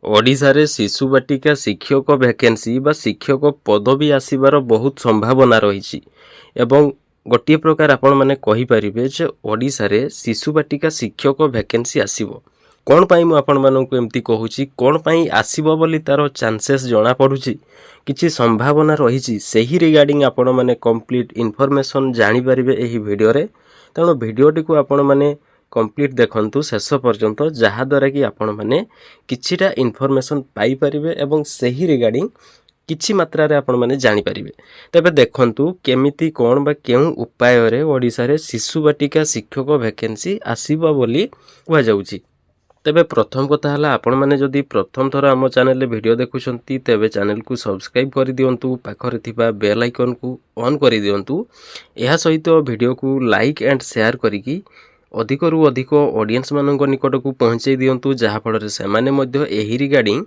ଓଡ଼ିଶାରେ ଶିଶୁ ବାଟିକା ଶିକ୍ଷକ ଭ୍ୟାକେନ୍ସି ବା ଶିକ୍ଷକ ପଦବୀ ଆସିବାର ବହୁତ ସମ୍ଭାବନା ରହିଛି ଏବଂ ଗୋଟିଏ ପ୍ରକାର ଆପଣମାନେ କହିପାରିବେ ଯେ ଓଡ଼ିଶାରେ ଶିଶୁ ବାଟିକା ଶିକ୍ଷକ ଭ୍ୟାକେନ୍ସି ଆସିବ। କ'ଣ ପାଇଁ ମୁଁ ଆପଣମାନଙ୍କୁ ଏମିତି କହୁଛି, କ'ଣ ପାଇଁ ଆସିବ ବୋଲି ତା'ର ଚାନ୍ସେସ୍ ଜଣାପଡ଼ୁଛି, କିଛି ସମ୍ଭାବନା ରହିଛି, ସେହି ରିଗାର୍ଡ଼ିଂ ଆପଣମାନେ କମ୍ପ୍ଲିଟ୍ ଇନଫର୍ମେସନ୍ ଜାଣିପାରିବେ ଏହି ଭିଡ଼ିଓରେ। ତେଣୁ ଭିଡ଼ିଓଟିକୁ ଆପଣମାନେ କମ୍ପ୍ଲିଟ୍ ଦେଖନ୍ତୁ ଶେଷ ପର୍ଯ୍ୟନ୍ତ, ଯାହାଦ୍ୱାରା କି ଆପଣମାନେ କିଛିଟା ଇନଫର୍ମେସନ୍ ପାଇପାରିବେ ଏବଂ ସେହି ରିଗାର୍ଡ଼ିଂ କିଛି ମାତ୍ରାରେ ଆପଣମାନେ ଜାଣିପାରିବେ। ତେବେ ଦେଖନ୍ତୁ କେମିତି କ'ଣ ବା କେଉଁ ଉପାୟରେ ଓଡ଼ିଶାରେ ଶିଶୁ ବାଟିକା ଶିକ୍ଷକ ଭ୍ୟାକେନ୍ସି ଆସିବ ବୋଲି କୁହାଯାଉଛି। ତେବେ ପ୍ରଥମ କଥା ହେଲା, ଆପଣମାନେ ଯଦି ପ୍ରଥମ ଥର ଆମ ଚ୍ୟାନେଲରେ ଭିଡ଼ିଓ ଦେଖୁଛନ୍ତି ତେବେ ଚ୍ୟାନେଲକୁ ସବସ୍କ୍ରାଇବ୍ କରିଦିଅନ୍ତୁ, ପାଖରେ ଥିବା ବେଲ୍ ଆଇକନ୍କୁ ଅନ୍ କରିଦିଅନ୍ତୁ। ଏହା ସହିତ ଭିଡ଼ିଓକୁ ଲାଇକ୍ ଆଣ୍ଡ ସେୟାର କରିକି ଅଧିକରୁ ଅଧିକ ଅଡ଼ିଏନ୍ସମାନଙ୍କ ନିକଟକୁ ପହଞ୍ଚାଇ ଦିଅନ୍ତୁ, ଯାହାଫଳରେ ସେମାନେ ମଧ୍ୟ ଏହି ରିଗାର୍ଡ଼ିଂ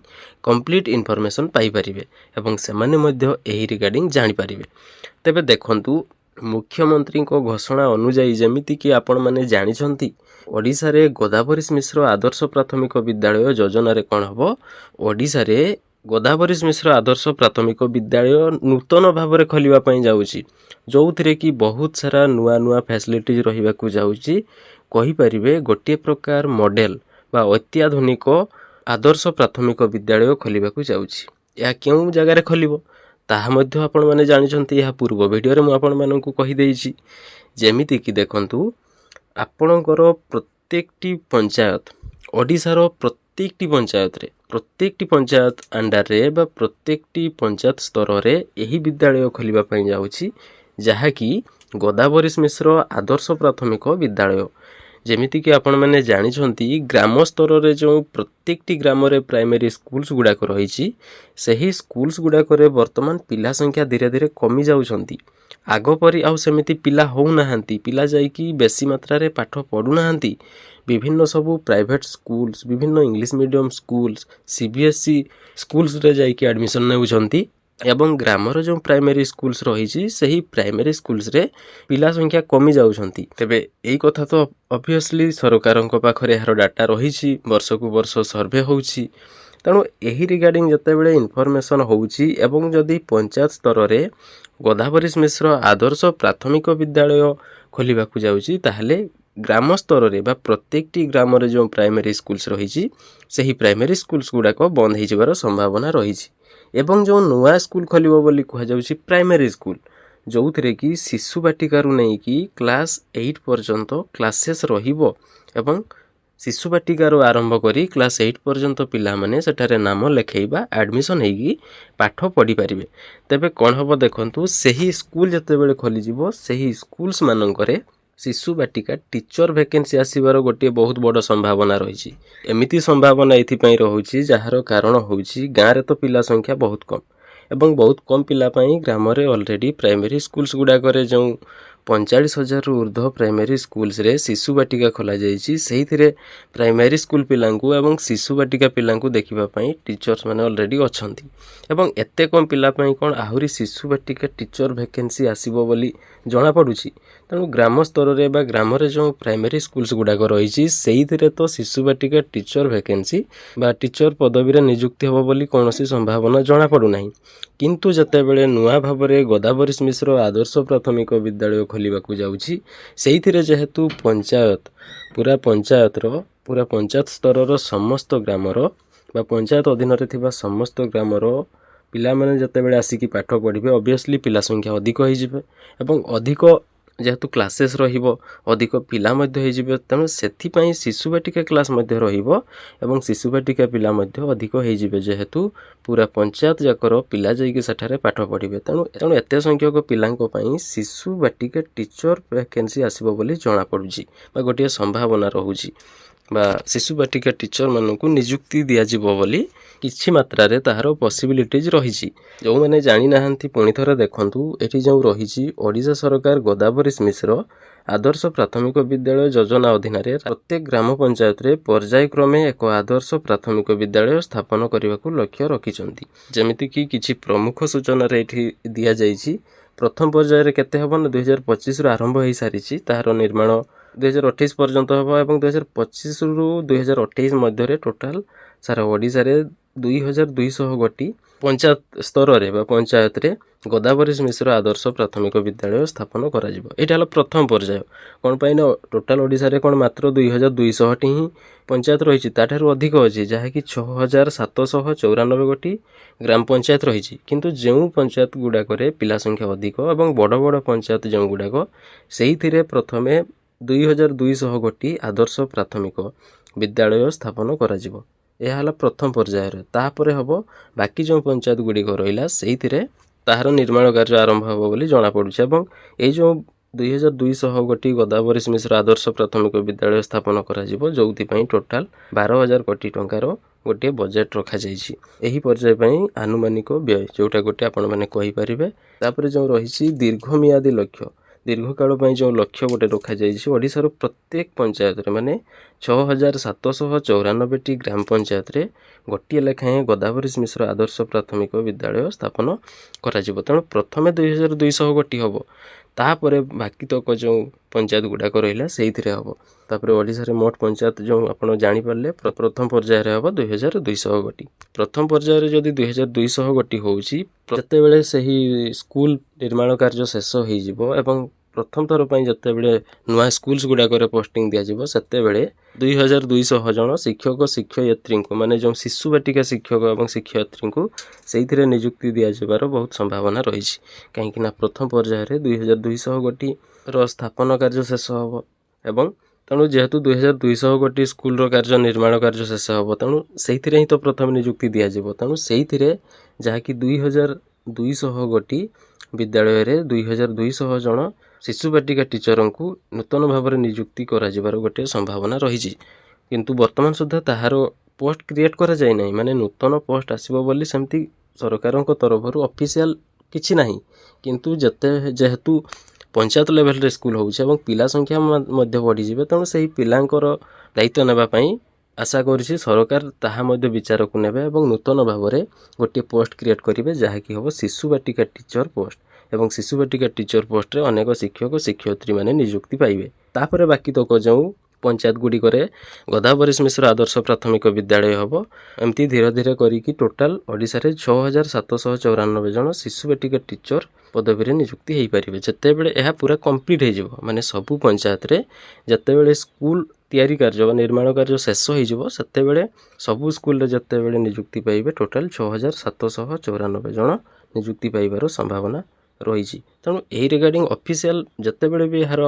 କମ୍ପ୍ଲିଟ୍ ଇନଫର୍ମେସନ୍ ପାଇପାରିବେ ଏବଂ ସେମାନେ ମଧ୍ୟ ଏହି ରିଗାର୍ଡ଼ିଂ ଜାଣିପାରିବେ। ତେବେ ଦେଖନ୍ତୁ, ମୁଖ୍ୟମନ୍ତ୍ରୀଙ୍କ ଘୋଷଣା ଅନୁଯାୟୀ ଯେମିତିକି ଆପଣମାନେ ଜାଣିଛନ୍ତି, ଓଡ଼ିଶାରେ ଗୋଦାବରୀଶ ମିଶ୍ର ଆଦର୍ଶ ପ୍ରାଥମିକ ବିଦ୍ୟାଳୟ ଯୋଜନାରେ କ'ଣ ହେବ, ଓଡ଼ିଶାରେ ଗୋଦାବରୀଶ ମିଶ୍ର ଆଦର୍ଶ ପ୍ରାଥମିକ ବିଦ୍ୟାଳୟ ନୂତନ ଭାବରେ ଖୋଲିବା ପାଇଁ ଯାଉଛି, ଯେଉଁଥିରେ କି ବହୁତ ସାରା ନୂଆ ନୂଆ ଫ୍ୟାସିଲିଟିଜ୍ ରହିବାକୁ ଯାଉଛି। କହିପାରିବେ ଗୋଟିଏ ପ୍ରକାର ମଡ଼େଲ ବା ଅତ୍ୟାଧୁନିକ ଆଦର୍ଶ ପ୍ରାଥମିକ ବିଦ୍ୟାଳୟ ଖୋଲିବାକୁ ଯାଉଛି। ଏହା କେଉଁ ଜାଗାରେ ଖୋଲିବ ତାହା ମଧ୍ୟ ଆପଣମାନେ ଜାଣିଛନ୍ତି, ଏହା ପୂର୍ବ ଭିଡ଼ିଓରେ ମୁଁ ଆପଣମାନଙ୍କୁ କହିଦେଇଛି। ଯେମିତିକି ଦେଖନ୍ତୁ, ଆପଣଙ୍କର ପ୍ରତ୍ୟେକଟି ପଞ୍ଚାୟତ, ଓଡ଼ିଶାର ପ୍ରତ୍ୟେକଟି ପଞ୍ଚାୟତ ଆଣ୍ଡାରରେ ବା ପ୍ରତ୍ୟେକଟି ପଞ୍ଚାୟତ ସ୍ତରରେ ଏହି ବିଦ୍ୟାଳୟ ଖୋଲିବା ପାଇଁ ଯାଉଛି, ଯାହାକି ଗୋଦାବରୀଶ ମିଶ୍ର ଆଦର୍ଶ ପ୍ରାଥମିକ ବିଦ୍ୟାଳୟ। ଯେମିତିକି ଆପଣମାନେ ଜାଣିଛନ୍ତି, ଗ୍ରାମ ସ୍ତରରେ ଯେଉଁ ପ୍ରତ୍ୟେକଟି ଗ୍ରାମରେ ପ୍ରାଇମେରୀ ସ୍କୁଲ୍ସ ଗୁଡ଼ାକ ରହିଛି, ସେହି ସ୍କୁଲ୍ସ ଗୁଡ଼ାକରେ ବର୍ତ୍ତମାନ ପିଲା ସଂଖ୍ୟା ଧୀରେ ଧୀରେ କମି ଯାଉଛନ୍ତି। ଆଗ ପରି ଆଉ ସେମିତି ପିଲା ହେଉନାହାନ୍ତି, ପିଲା ଯାଇକି ବେଶୀ ମାତ୍ରାରେ ପାଠ ପଢ଼ୁନାହାନ୍ତି। ବିଭିନ୍ନ ସବୁ ପ୍ରାଇଭେଟ୍ ସ୍କୁଲ୍ସ, ବିଭିନ୍ନ ଇଂଲିଶ ମିଡ଼ିୟମ୍ ସ୍କୁଲ୍ସ, CBSE ସ୍କୁଲ୍ସରେ ଯାଇକି ଆଡ଼ମିସନ୍ ନେଉଛନ୍ତି ଏବଂ ଗ୍ରାମର ଯେଉଁ ପ୍ରାଇମେରୀ ସ୍କୁଲ୍ସ ରହିଛି, ସେହି ପ୍ରାଇମେରୀ ସ୍କୁଲ୍ସରେ ପିଲା ସଂଖ୍ୟା କମି ଯାଉଛନ୍ତି। ତେବେ ଏଇ କଥା ତ ଅବଭିୟସ୍ଲି ସରକାରଙ୍କ ପାଖରେ ଏହାର ଡାଟା ରହିଛି, ବର୍ଷକୁ ବର୍ଷ ସର୍ଭେ ହେଉଛି। ତେଣୁ ଏହି ରିଗାର୍ଡ଼ିଂ ଯେତେବେଳେ ଇନଫର୍ମେସନ୍ ହେଉଛି ଏବଂ ଯଦି ପଞ୍ଚାୟତ ସ୍ତରରେ ଗୋଦାବରୀଶ ମିଶ୍ର ଆଦର୍ଶ ପ୍ରାଥମିକ ବିଦ୍ୟାଳୟ ଖୋଲିବାକୁ ଯାଉଛି, ତାହେଲେ ଗ୍ରାମ ସ୍ତରରେ ବା ପ୍ରତ୍ୟେକଟି ଗ୍ରାମରେ ଯେଉଁ ପ୍ରାଇମେରୀ ସ୍କୁଲ୍ସ ରହିଛି, ସେହି ପ୍ରାଇମେରୀ ସ୍କୁଲ୍ସ ଗୁଡ଼ାକ ବନ୍ଦ ହୋଇଯିବାର ସମ୍ଭାବନା ରହିଛି। ଏବଂ ଯେଉଁ ନୂଆ ସ୍କୁଲ୍ ଖୋଲିବ ବୋଲି କୁହାଯାଉଛି ପ୍ରାଇମେରୀ ସ୍କୁଲ୍, ଯେଉଁଥିରେ କି ଶିଶୁ ବାଟିକାରୁ ନେଇକି କ୍ଲାସ୍ 8 ପର୍ଯ୍ୟନ୍ତ କ୍ଲାସେସ୍ ରହିବ ଏବଂ ଶିଶୁ ବାଟିକାରୁ ଆରମ୍ଭ କରି କ୍ଲାସ୍ 8 ପର୍ଯ୍ୟନ୍ତ ପିଲାମାନେ ସେଠାରେ ନାମ ଲେଖାଇବା, ଆଡ଼ମିସନ୍ ହେଇକି ପାଠ ପଢ଼ିପାରିବେ। ତେବେ କ'ଣ ହେବ ଦେଖନ୍ତୁ, ସେହି ସ୍କୁଲ୍ ଯେତେବେଳେ ଖୋଲିଯିବ, ସେହି ସ୍କୁଲ୍ସ ମାନଙ୍କରେ ଶିଶୁ ବାଟିକା ଟିଚର ଭ୍ୟାକେନ୍ସି ଆସିବାର ଗୋଟିଏ ବହୁତ ବଡ଼ ସମ୍ଭାବନା ରହିଛି। ଏମିତି ସମ୍ଭାବନା ଏଥିପାଇଁ ରହୁଛି, ଯାହାର କାରଣ ହେଉଛି ଗାଁରେ ତ ପିଲା ସଂଖ୍ୟା ବହୁତ କମ୍ ଏବଂ ବହୁତ କମ୍ ପିଲା ପାଇଁ ଗ୍ରାମରେ ଅଲରେଡ଼ି ପ୍ରାଇମେରୀ ସ୍କୁଲ୍ସ ଗୁଡ଼ାକରେ ଯେଉଁ 45,000ରୁ ଉର୍ଦ୍ଧ୍ୱ ପ୍ରାଇମେରୀ ସ୍କୁଲ୍ସରେ ଶିଶୁ ବାଟିକା ଖୋଲାଯାଇଛି, ସେଇଥିରେ ପ୍ରାଇମେରୀ ସ୍କୁଲ୍ ପିଲାଙ୍କୁ ଏବଂ ଶିଶୁ ବାଟିକା ପିଲାଙ୍କୁ ଦେଖିବା ପାଇଁ ଟିଚର୍ସ ମାନେ ଅଲରେଡ଼ି ଅଛନ୍ତି ଏବଂ ଏତେ କମ୍ ପିଲା ପାଇଁ କ'ଣ ଆହୁରି ଶିଶୁ ବାଟିକା ଟିଚର ଭ୍ୟାକେନ୍ସି ଆସିବ ବୋଲି ଜଣାପଡ଼ୁଛି। ତେଣୁ ଗ୍ରାମ ସ୍ତରରେ ବା ଗ୍ରାମରେ ଯେଉଁ ପ୍ରାଇମେରୀ ସ୍କୁଲ୍ସ ଗୁଡ଼ାକ ରହିଛି, ସେଇଥିରେ ତ ଶିଶୁ ବାଟିକା ଟିଚର ଭ୍ୟାକେନ୍ସି ବା ଟିଚର ପଦବୀରେ ନିଯୁକ୍ତି ହେବ ବୋଲି କୌଣସି ସମ୍ଭାବନା ଜଣାପଡ଼ୁନାହିଁ। କିନ୍ତୁ ଯେତେବେଳେ ନୂଆ ଭାବରେ ଗୋଦାବରୀଶ ମିଶ୍ର ଆଦର୍ଶ ପ୍ରାଥମିକ ବିଦ୍ୟାଳୟ ଖୋଲିବାକୁ ଯାଉଛି, ସେଇଥିରେ ଯେହେତୁ ପୁରା ପଞ୍ଚାୟତ ସ୍ତରର ସମସ୍ତ ଗ୍ରାମର ବା ପଞ୍ଚାୟତ ଅଧୀନରେ ଥିବା ସମସ୍ତ ଗ୍ରାମର ପିଲାମାନେ ଯେତେବେଳେ ଆସିକି ପାଠ ପଢ଼ିବେ, ଅବଭିୟସ୍ଲି ପିଲା ସଂଖ୍ୟା ଅଧିକ ହୋଇଯିବେ ଏବଂ ଅଧିକ ଯେହେତୁ କ୍ଲାସେସ୍ ରହିବ, ଅଧିକ ପିଲା ମଧ୍ୟ ହୋଇଯିବେ। ତେଣୁ ସେଥିପାଇଁ ଶିଶୁ ବାଟିକା କ୍ଲାସ୍ ମଧ୍ୟ ରହିବ ଏବଂ ଶିଶୁ ବାଟିକା ପିଲା ମଧ୍ୟ ଅଧିକ ହୋଇଯିବେ, ଯେହେତୁ ପୁରା ପଞ୍ଚାୟତ ଯାକର ପିଲା ଯାଇକି ସେଠାରେ ପାଠ ପଢ଼ିବେ। ତେଣୁ ଏତେ ସଂଖ୍ୟକ ପିଲାଙ୍କ ପାଇଁ ଶିଶୁ ବାଟିକା ଟିଚର ଭ୍ୟାକେନ୍ସି ଆସିବ ବୋଲି ଜଣାପଡ଼ୁଛି ବା ଗୋଟିଏ ସମ୍ଭାବନା ରହୁଛି ବା ଶିଶୁ ବାଟିକା ଟିଚରମାନଙ୍କୁ ନିଯୁକ୍ତି ଦିଆଯିବ ବୋଲି କିଛି ମାତ୍ରାରେ ତାହାର ପସିବିଲିଟିଜ୍ ରହିଛି। ଯେଉଁମାନେ ଜାଣିନାହାନ୍ତି ପୁଣି ଥରେ ଦେଖନ୍ତୁ, ଏଠି ଯେଉଁ ରହିଛି ଓଡ଼ିଶା ସରକାର ଗୋଦାବରୀଶ ମିଶ୍ର ଆଦର୍ଶ ପ୍ରାଥମିକ ବିଦ୍ୟାଳୟ ଯୋଜନା ଅଧୀନରେ ପ୍ରତ୍ୟେକ ଗ୍ରାମ ପଞ୍ଚାୟତରେ ପର୍ଯ୍ୟାୟକ୍ରମେ ଏକ ଆଦର୍ଶ ପ୍ରାଥମିକ ବିଦ୍ୟାଳୟ ସ୍ଥାପନ କରିବାକୁ ଲକ୍ଷ୍ୟ ରଖିଛନ୍ତି। ଯେମିତିକି କିଛି ପ୍ରମୁଖ ସୂଚନାରେ ଏଠି ଦିଆଯାଇଛି। ପ୍ରଥମ ପର୍ଯ୍ୟାୟରେ କେତେ ହେବ ନା 2025ରୁ ଆରମ୍ଭ ହୋଇସାରିଛି, ତାହାର ନିର୍ମାଣ 2028 ପର୍ଯ୍ୟନ୍ତ ହେବ ଏବଂ 2025ରୁ 2028 ମଧ୍ୟରେ ଟୋଟାଲ ସାରା ଓଡ଼ିଶାରେ 2200 ଗୋଟି ପଞ୍ଚାୟତ ସ୍ତରରେ ବା ପଞ୍ଚାୟତରେ ଗଦାବରୀଶ ମିଶ୍ର ଆଦର୍ଶ ପ୍ରାଥମିକ ବିଦ୍ୟାଳୟ ସ୍ଥାପନ କରାଯିବ। ଏଇଟା ହେଲା ପ୍ରଥମ ପର୍ଯ୍ୟାୟ। କ'ଣ ପାଇଁ ନା ଟୋଟାଲ ଓଡ଼ିଶାରେ କ'ଣ ମାତ୍ର 2200ଟି ହିଁ ପଞ୍ଚାୟତ ରହିଛି, ତାଠାରୁ ଅଧିକ ଅଛି, ଯାହାକି 6794 ଗୋଟି ଗ୍ରାମ ପଞ୍ଚାୟତ ରହିଛି। କିନ୍ତୁ ଯେଉଁ ପଞ୍ଚାୟତ ଗୁଡ଼ାକରେ ପିଲା ସଂଖ୍ୟା ଅଧିକ ଏବଂ ବଡ଼ ବଡ଼ ପଞ୍ଚାୟତ ଯେଉଁ ଗୁଡ଼ାକ, ସେଇଥିରେ ପ୍ରଥମେ 2200 ଗୋଟି ଆଦର୍ଶ ପ୍ରାଥମିକ ବିଦ୍ୟାଳୟ ସ୍ଥାପନ କରାଯିବ। ଏହା ହେଲା ପ୍ରଥମ ପର୍ଯ୍ୟାୟରେ। ତାପରେ ହେବ ବାକି ଯେଉଁ ପଞ୍ଚାୟତ ଗୁଡ଼ିକ ରହିଲା, ସେଇଥିରେ ତାହାର ନିର୍ମାଣ କାର୍ଯ୍ୟ ଆରମ୍ଭ ହେବ ବୋଲି ଜଣାପଡ଼ୁଛି। ଏବଂ ଏଇ ଯେଉଁ 2200 ଗୋଟି ଗଦାବରୀଶ ମିଶ୍ର ଆଦର୍ଶ ପ୍ରାଥମିକ ବିଦ୍ୟାଳୟ ସ୍ଥାପନ କରାଯିବ, ଯେଉଁଥିପାଇଁ ଟୋଟାଲ 12,000 କୋଟି ଟଙ୍କାର ଗୋଟିଏ ବଜେଟ୍ ରଖାଯାଇଛି। ଏହି ପର୍ଯ୍ୟାୟ ପାଇଁ ଆନୁମାନିକ ବ୍ୟୟ ଯେଉଁଟା ଗୋଟେ ଆପଣମାନେ କହିପାରିବେ। ତାପରେ ଯେଉଁ ରହିଛି ଦୀର୍ଘମିଆଦୀ ଲକ୍ଷ୍ୟ, ଦୀର୍ଘକାଳ ପାଇଁ ଯେଉଁ ଲକ୍ଷ୍ୟ ଗୋଟେ ରଖାଯାଇଛି, ଓଡ଼ିଶାର ପ୍ରତ୍ୟେକ ପଞ୍ଚାୟତରେ ମାନେ 6794ଟି ଗ୍ରାମ ପଞ୍ଚାୟତରେ ଗୋଟିଏ ଲେଖାଏଁ ଗଦାବରୀଶ ମିଶ୍ର ଆଦର୍ଶ ପ୍ରାଥମିକ ବିଦ୍ୟାଳୟ ସ୍ଥାପନ କରାଯିବ। ତେଣୁ ପ୍ରଥମେ 2200 ଗୋଟି ହେବ, ତାପରେ ବାକି ତକ ଯେଉଁ ପଞ୍ଚାୟତ ଗୁଡ଼ାକ ରହିଲା ସେଇଥିରେ ହେବ। ତାପରେ ଓଡ଼ିଶାରେ ମୋଟ ପଞ୍ଚାୟତ ଯେଉଁ ଆପଣ ଜାଣିପାରିଲେ, ପ୍ରଥମ ପର୍ଯ୍ୟାୟରେ ହେବ 2200 ଗୋଟି। ପ୍ରଥମ ପର୍ଯ୍ୟାୟରେ ଯଦି 2200 ଗୋଟି ହେଉଛି, ଯେତେବେଳେ ସେହି ସ୍କୁଲ ନିର୍ମାଣ କାର୍ଯ୍ୟ ଶେଷ ହୋଇଯିବ ଏବଂ ପ୍ରଥମ ଥର ପାଇଁ ଯେତେବେଳେ ନୂଆ ସ୍କୁଲ୍ସ ଗୁଡ଼ାକରେ ପୋଷ୍ଟିଂ ଦିଆଯିବ, ସେତେବେଳେ 2200 ଜଣ ଶିକ୍ଷକ ଶିକ୍ଷୟିତ୍ରୀଙ୍କୁ ମାନେ ଯେଉଁ ଶିଶୁ ବାଟିକା ଶିକ୍ଷକ ଏବଂ ଶିକ୍ଷୟିତ୍ରୀଙ୍କୁ ସେଇଥିରେ ନିଯୁକ୍ତି ଦିଆଯିବାର ବହୁତ ସମ୍ଭାବନା ରହିଛି। କାହିଁକିନା ପ୍ରଥମ ପର୍ଯ୍ୟାୟରେ 2200 ଗୋଟିର ସ୍ଥାପନ କାର୍ଯ୍ୟ ଶେଷ ହେବ ଏବଂ ତେଣୁ ଯେହେତୁ 2200 ଗୋଟି ସ୍କୁଲର କାର୍ଯ୍ୟ ନିର୍ମାଣ କାର୍ଯ୍ୟ ଶେଷ ହେବ, ତେଣୁ ସେଇଥିରେ ହିଁ ତ ପ୍ରଥମେ ନିଯୁକ୍ତି ଦିଆଯିବ। ତେଣୁ ସେଇଥିରେ ଯାହାକି 2200 ଗୋଟି ବିଦ୍ୟାଳୟରେ 2200 ଜଣ ଶିଶୁ ବାଟିକା ଟିଚରଙ୍କୁ ନୂତନ ଭାବରେ ନିଯୁକ୍ତି କରାଯିବାର ଗୋଟିଏ ସମ୍ଭାବନା ରହିଛି। କିନ୍ତୁ ବର୍ତ୍ତମାନ ସୁଦ୍ଧା ତାହାର ପୋଷ୍ଟ କ୍ରିଏଟ୍ କରାଯାଇ ନାହିଁ, ମାନେ ନୂତନ ପୋଷ୍ଟ ଆସିବ ବୋଲି ସେମିତି ସରକାରଙ୍କ ତରଫରୁ ଅଫିସିଆଲ କିଛି ନାହିଁ। କିନ୍ତୁ ଯେହେତୁ ପଞ୍ଚାୟତ ଲେଭେଲରେ ସ୍କୁଲ ହେଉଛି ଏବଂ ପିଲା ସଂଖ୍ୟା ମଧ୍ୟ ବଢ଼ିଯିବେ, ତେଣୁ ସେହି ପିଲାଙ୍କର ଦାୟିତ୍ୱ ନେବା ପାଇଁ ଆଶା କରୁଛି ସରକାର ତାହା ମଧ୍ୟ ବିଚାରକୁ ନେବେ ଏବଂ ନୂତନ ଭାବରେ ଗୋଟିଏ ପୋଷ୍ଟ କ୍ରିଏଟ୍ କରିବେ, ଯାହାକି ହେବ ଶିଶୁ ବାଟିକା ଟିଚର ପୋଷ୍ଟ। ଏବଂ ଶିଶୁ ବାଟିକା ଟିଚର ପୋଷ୍ଟରେ ଅନେକ ଶିକ୍ଷକ ଶିକ୍ଷୟିତ୍ରୀମାନେ ନିଯୁକ୍ତି ପାଇବେ। ତାପରେ ବାକି ତକ ଯେଉଁ ପଞ୍ଚାୟତ ଗୁଡ଼ିକରେ ଗଦାବରୀଶ ମିଶ୍ର ଆଦର୍ଶ ପ୍ରାଥମିକ ବିଦ୍ୟାଳୟ ହେବ, ଏମିତି ଧୀରେ ଧୀରେ କରିକି ଟୋଟାଲ ଓଡ଼ିଶାରେ 6794 ଜଣ ଶିଶୁ ବାଟିକା ଟିଚର ପଦବୀରେ ନିଯୁକ୍ତି ହୋଇପାରିବେ। ଯେତେବେଳେ ଏହା ପୁରା କମ୍ପ୍ଲିଟ୍ ହୋଇଯିବ, ମାନେ ସବୁ ପଞ୍ଚାୟତରେ ଯେତେବେଳେ ସ୍କୁଲ ତିଆରି କାର୍ଯ୍ୟ ବା ନିର୍ମାଣ କାର୍ଯ୍ୟ ଶେଷ ହୋଇଯିବ, ସେତେବେଳେ ସବୁ ସ୍କୁଲରେ ଯେତେବେଳେ ନିଯୁକ୍ତି ପାଇବେ, ଟୋଟାଲ 6794 ଜଣ ନିଯୁକ୍ତି ପାଇବାର ସମ୍ଭାବନା ରହିଛି। ତେଣୁ ଏହି ରିଗାର୍ଡ଼ିଂ ଅଫିସିଆଲ ଯେତେବେଳେ ବି ଏହାର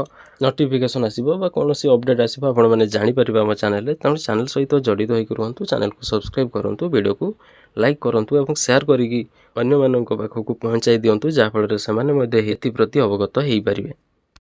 ନୋଟିଫିକେସନ୍ ଆସିବ ବା କୌଣସି ଅପଡ଼େଟ୍ ଆସିବ, ଆପଣମାନେ ଜାଣିପାରିବେ ଆମ ଚ୍ୟାନେଲରେ। ତେଣୁ ଚ୍ୟାନେଲ ସହିତ ଜଡ଼ିତ ହୋଇକି ରୁହନ୍ତୁ, ଚ୍ୟାନେଲକୁ ସବସ୍କ୍ରାଇବ୍ କରନ୍ତୁ, ଭିଡ଼ିଓକୁ ଲାଇକ୍ କରନ୍ତୁ ଏବଂ ସେୟାର କରିକି ଅନ୍ୟମାନଙ୍କ ପାଖକୁ ପହଞ୍ଚାଇ ଦିଅନ୍ତୁ, ଯାହାଫଳରେ ସେମାନେ ମଧ୍ୟ ଏଥିପ୍ରତି ଅବଗତ ହୋଇପାରିବେ।